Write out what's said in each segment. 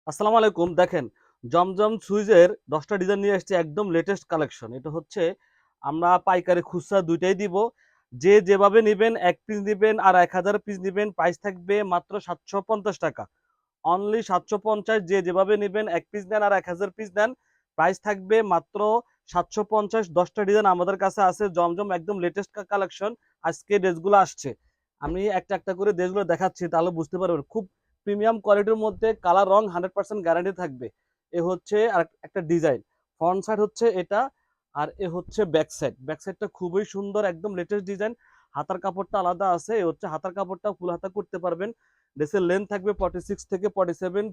আসসালামু আলাইকুম। দেখেন, জমজম সুইজের 10টা ডিজাইন নিয়ে এসেছি, একদম লেটেস্ট কালেকশন। এটা হচ্ছে আমরা পাইকারি খুচরা দুইটাই দিব। যে যেভাবে নেবেন, 1 পিস নেবেন আর 1000 পিস নেবেন, প্রাইস থাকবে মাত্র 750 টাকা। অনলি 750। যে যেভাবে নেবেন, 1 পিস নেন আর 1000 পিস নেন, প্রাইস থাকবে মাত্র 750। 10টা ডিজাইন আমাদের কাছে আছে, জমজম একদম লেটেস্ট কালেকশন। আজকে ড্রেসগুলো আসছে, আমি একটা একটা করে ড্রেসগুলো দেখাচ্ছি, তাহলে বুঝতে পারবেন। খুব প্রিমিয়াম কোয়ালিটির মধ্যে, কালার রং 100% গ্যারান্টি থাকবে। এ হচ্ছে আর একটা ডিজাইন। ফ্রন্ট সাইড হচ্ছে এটা, আর এ হচ্ছে ব্যাক সাইড। ব্যাক সাইডটা খুবই সুন্দর, একদম লেটেস্ট ডিজাইন। হাতার কাপড়টা আলাদা আছে, এ হচ্ছে হাতার কাপড়টা ফুল হাতা করতে পারবেন। ড্রেসের লেন্থ থাকবে 46 থেকে 47,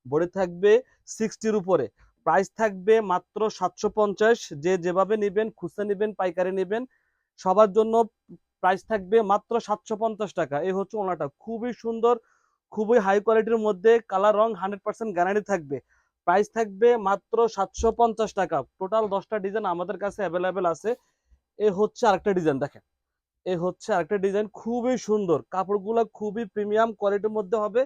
বডি থাকবে 60-র উপরে। প্রাইস থাকবে মাত্র 750। যে যেভাবে নেবেন, খুচরা নেবেন পাইকারি নেবেন, সবার জন্য প্রাইস থাকবে মাত্র 750 টাকা। এই হচ্ছে ওনাটা, খুবই সুন্দর, খুবই হাই কোয়ালিটির মধ্যে, কালার রং 100% গ্যারান্টি থাকবে। প্রাইস থাকবে মাত্র 750 টাকা। টোটাল 10টা ডিজাইন আমাদের কাছে অ্যাভেলেবেল আছে। এ হচ্ছে আরেকটা ডিজাইন, দেখেন। এ হচ্ছে আরেকটা ডিজাইন, খুবই সুন্দর, কাপড়গুলো খুবই প্রিমিয়াম কোয়ালিটির মধ্যে হবে।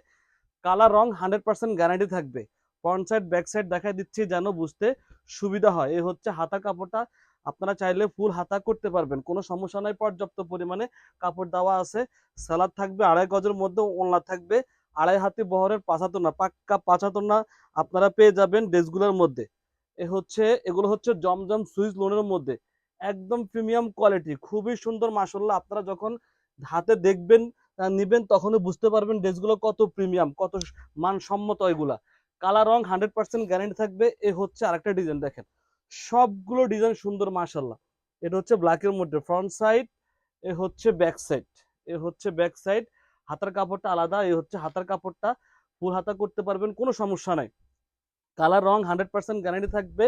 কালার রং 100% গ্যারান্টি থাকবে। ফ্রন্ট সাইড ব্যাক সাইড দেখাই দিচ্ছি যেন বুঝতে সুবিধা হয়। এই হচ্ছে হাতা কাপড়টা, আপনারা চাইলে ফুল হাতা করতে পারবেন, কোনো সমস্যা নাই। পর্যাপ্ত পরিমাণে কাপড় দেওয়া আছে। সালাদ থাকবে 2.5 গজের মধ্যে, ওড়না থাকবে 2.5 হাতি বহরের পাঁচাতনা, পাক্কা পাঁচাতনা আপনারা পেয়ে যাবেন ড্রেসগুলোর মধ্যে। এগুলো হচ্ছে জমজম সুইস লোনের মধ্যে, একদম প্রিমিয়াম কোয়ালিটি, খুবই সুন্দর মাশাআল্লাহ। আপনারা যখন হাতে দেখবেন, নিবেন, তখনই বুঝতে পারবেন ড্রেসগুলো কত প্রিমিয়াম, কত মানসম্মত এগুলা। কালার রং 100% গ্যারান্টি থাকবে। এ হচ্ছে আরেকটা ডিজাইন, দেখেন। সবগুলো ডিজাইন সুন্দর মাশাআল্লাহ। এটা হচ্ছে ব্ল্যাকের মধ্যে ফ্রন্ট সাইড, এ হচ্ছে ব্যাক সাইড। এ হচ্ছে ব্যাক সাইড, হাতার কাপড়টা আলাদা। এ হচ্ছে হাতার কাপড়টা, ফুল হাতা করতে পারবেন, কোনো সমস্যা নাই। কালার রং 100% গ্যারান্টি থাকবে।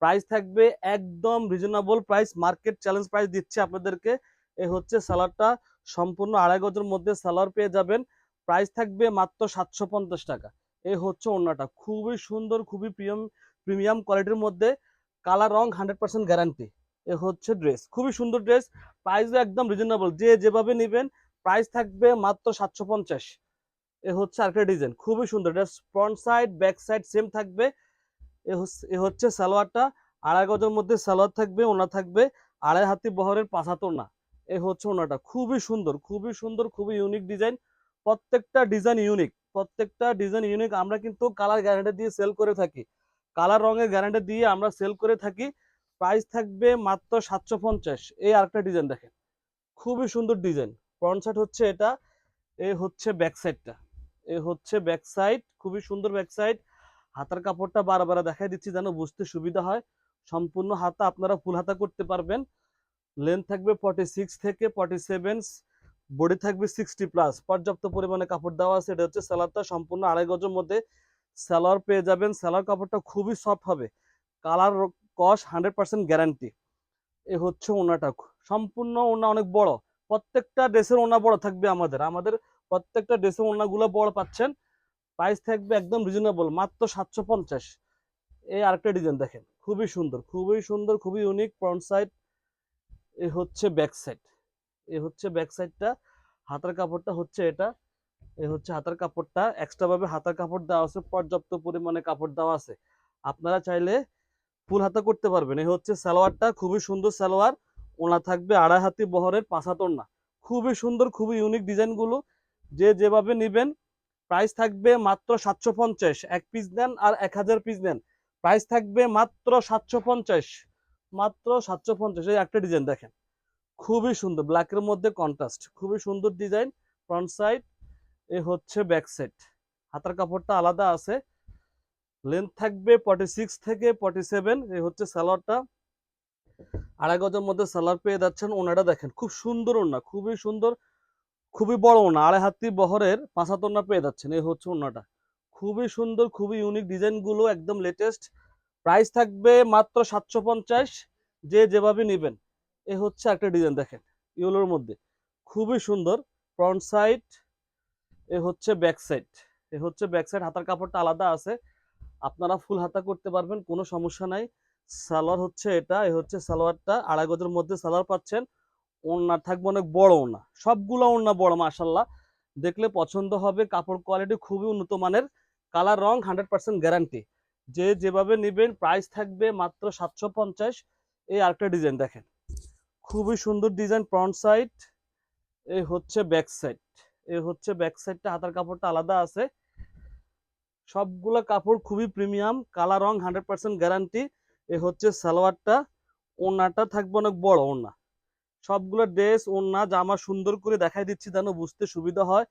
প্রাইস থাকবে একদম reasonable price, market challenge price দিচ্ছে আপনাদেরকে। এ হচ্ছে সালোয়ারটা, সম্পূর্ণ 2.5 গজের মধ্যে সালোয়ার পেয়ে যাবেন। প্রাইস থাকবে মাত্র 750 টাকা। এই হচ্ছে ওড়নাটা, খুবই সুন্দর, খুবই প্রিমিয়াম কোয়ালিটির মধ্যে, কালার রং 100% গ্যারান্টি। এ হচ্ছে ড্রেস, খুবই সুন্দর ড্রেস। প্রাইসও একদম রিজনেবল, যে যেভাবে নেবেন, প্রাইস থাকবে মাত্র 750। এ হচ্ছে আরেকটা ডিজাইন, খুবই সুন্দর। এটা front side back side same থাকবে। এ হচ্ছে সালোয়ারটা, 2.5 গজের মধ্যে সালোয়ার থাকবে, ওনা থাকবে 2.5 হাতি বহরের পাঁচাতর না। এ হচ্ছে ওনাটা, খুবই সুন্দর, খুবই সুন্দর, খুবই ইউনিক ডিজাইন। প্রত্যেকটা ডিজাইন ইউনিক, প্রত্যেকটা ডিজাইন ইউনিক। আমরা কিন্তু কালার গ্যারান্টি দিয়ে সেল করে থাকি, কালার রঙের গ্যারান্টি দিয়ে আমরা সেল করে থাকি। প্রাইস থাকবে মাত্র 750। এই আরেকটা ডিজাইন দেখেন, খুবই সুন্দর ডিজাইন। ফ্রন্ট সাইড হচ্ছে এটা, এ হচ্ছে ব্যাক সাইডটা। এ হচ্ছে ব্যাক সাইড, খুবই সুন্দর ব্যাক সাইড। হাতার কাপড়টা বারবার দেখাই দিচ্ছি যেন বুঝতে সুবিধা হয়। সম্পূর্ণ হাতা আপনারা ফুল হাতা করতে পারবেন। লেন্থ থাকবে 46 থেকে 47, বডি থাকবে 60+। পর্যাপ্ত পরিমাণে কাপড় দেওয়া আছে। এটা হচ্ছে সালোয়ারটা, সম্পূর্ণ 2.5 গজের মধ্যে সালোয়ার পেয়ে যাবেন। সালোয়ার কাপড়টা খুবই সফট হবে, কালার কস 100% গ্যারান্টি। এ হচ্ছে ওনাটা, সম্পূর্ণ ওনা অনেক বড়। প্রত্যেকটা ড্রেসের ওনা বড় থাকবে আমাদের আমাদের প্রত্যেকটা ড্রেসের ওনাগুলো বড় পাচ্ছেন। প্রাইস থাকবে একদম রিজনেবল, মাত্র 750। এই আরেকটা ডিজাইন দেখেন, খুবই সুন্দর, খুবই সুন্দর, খুবই ইউনিক। ফ্রন্ট সাইড, এ হচ্ছে ব্যাক সাইড। এ হচ্ছে ব্যাক সাইডটা, হাতার কাপড়টা হচ্ছে এটা। এ হচ্ছে হাতার কাপড়টা, এক্সট্রা ভাবে হাতার কাপড় দেওয়া আছে, পর্যাপ্ত পরিমাণে কাপড় দেওয়া আছে। আপনারা চাইলে ফুল হাতা করতে পারবেন। এই হচ্ছে সালোয়ারটা, খুবই সুন্দর সালোয়ার। ওনা থাকবে 2.5 হাতি বহরের পাঁচাতর না। খুবই সুন্দর, খুবই ইউনিক ডিজাইনগুলো। যে যেভাবে নেবেন, প্রাইস থাকবে মাত্র 750। 1 পিস নেন আর 1000 পিস নেন, প্রাইস থাকবে মাত্র 750। মাত্র 750। এই একটা ডিজাইন দেখেন, খুবই সুন্দর, ব্ল্যাকের মধ্যে কন্ট্রাস্ট, খুবই সুন্দর ডিজাইন। ফ্রন্ট সাইড, এ হচ্ছে ব্যাক সাইড। হাতার কাপড়টা আলাদা আছে। লেন্থ থাকবে 46 থেকে 47। এই হচ্ছে সালোয়ারটা, 2.5 গজের মধ্যে সালোয়ার পেয়ে যাচ্ছেন। ওনাটা দেখেন, খুব সুন্দর ওনা, খুবই সুন্দর, খুবই বড় ওনা, 2.5 হাতি বহরের পাঁচাতর না পেয়ে যাচ্ছেন। এই হচ্ছে ওনাটা, খুবই সুন্দর, খুবই ইউনিক ডিজাইনগুলো, একদম লেটেস্ট। প্রাইস থাকবে মাত্র 750। যে যেভাবে নেবেন। এ হচ্ছে একটা ডিজাইন দেখেন, ইয়েলোর মধ্যে, খুবই সুন্দর। ফ্রন্ট সাইড, এ হচ্ছে ব্যাক সাইড। এ হচ্ছে ব্যাক সাইড, হাতার কাপড়টা আলাদা আছে। আপনারা ফুল হাতা করতে পারবেন, কোনো সমস্যা নাই। সালোয়ার হচ্ছে এটা, এ হচ্ছে সালোয়ারটা, 2.5 গজের মধ্যে সালোয়ার পাচ্ছেন। ওড়না থাকবে অনেক বড় ওড়না, সবগুলো ওড়না বড় মাশাল্লাহ, দেখলে পছন্দ হবে। কাপড় কোয়ালিটি খুবই উন্নত মানের, কালার রং 100% গ্যারান্টি। যে যেভাবে নেবেন প্রাইস থাকবে মাত্র 750। এই আরেকটা ডিজাইন দেখেন, খুবই সুন্দর ডিজাইন, ফ্রন্ট সাইড, এই হচ্ছে ব্যাক সাইড। এই হচ্ছে ব্যাক সাইডটা, হাতার কাপড়টা আলাদা আছে। সবগুলো কাপড় খুবই প্রিমিয়াম, কালার রং 100% গ্যারান্টি। এ হচ্ছে সালোয়ারটা, ওড়নাটা থাকবে অনেক বড় ওড়না। সবগুলো ড্রেস ওড়না জামা সুন্দর করে দেখাই দিচ্ছি যেন বুঝতে সুবিধা হয়।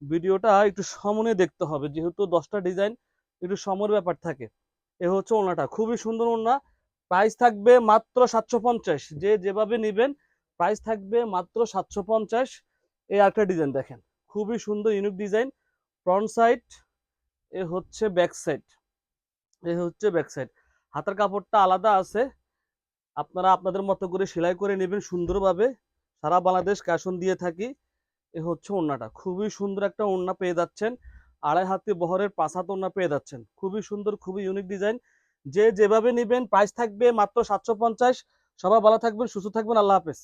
ভিডিওটা একটু সমনে দেখতে হবে, যেহেতু 10টা ডিজাইন, একটু সময়ের ব্যাপার থাকে। এ হচ্ছে ওড়নাটা, খুবই সুন্দর ওড়না। প্রাইস থাকবে মাত্র 750। যে যেভাবে নেবেন প্রাইস থাকবে মাত্র 750। এই একটা ডিজাইন দেখেন, খুবই সুন্দর ইউনিক ডিজাইন, ফ্রন্ট সাইড, এ হচ্ছে ব্যাক সাইড। এ হচ্ছে ব্যাক সাইড, হাতার কাপড়টা আলাদা আছে। আপনারা আপনাদের মতো করে সেলাই করে নেবেন সুন্দরভাবে, সারা বাংলাদেশ ক্যাশ অন দিয়ে থাকি। এ হচ্ছে ওড়নাটা, খুবই সুন্দর একটা ওড়না পেয়ে যাচ্ছেন, 2.5 হাতে বহরের 5 হাত ওড়না পেয়ে যাচ্ছেন, খুবই সুন্দর, খুবই ইউনিক ডিজাইন। যে যেভাবে নেবেন প্রাইস থাকবে মাত্র 750। সবাই ভালো থাকবেন, সুস্থ থাকবেন, আল্লাহ হাফেজ।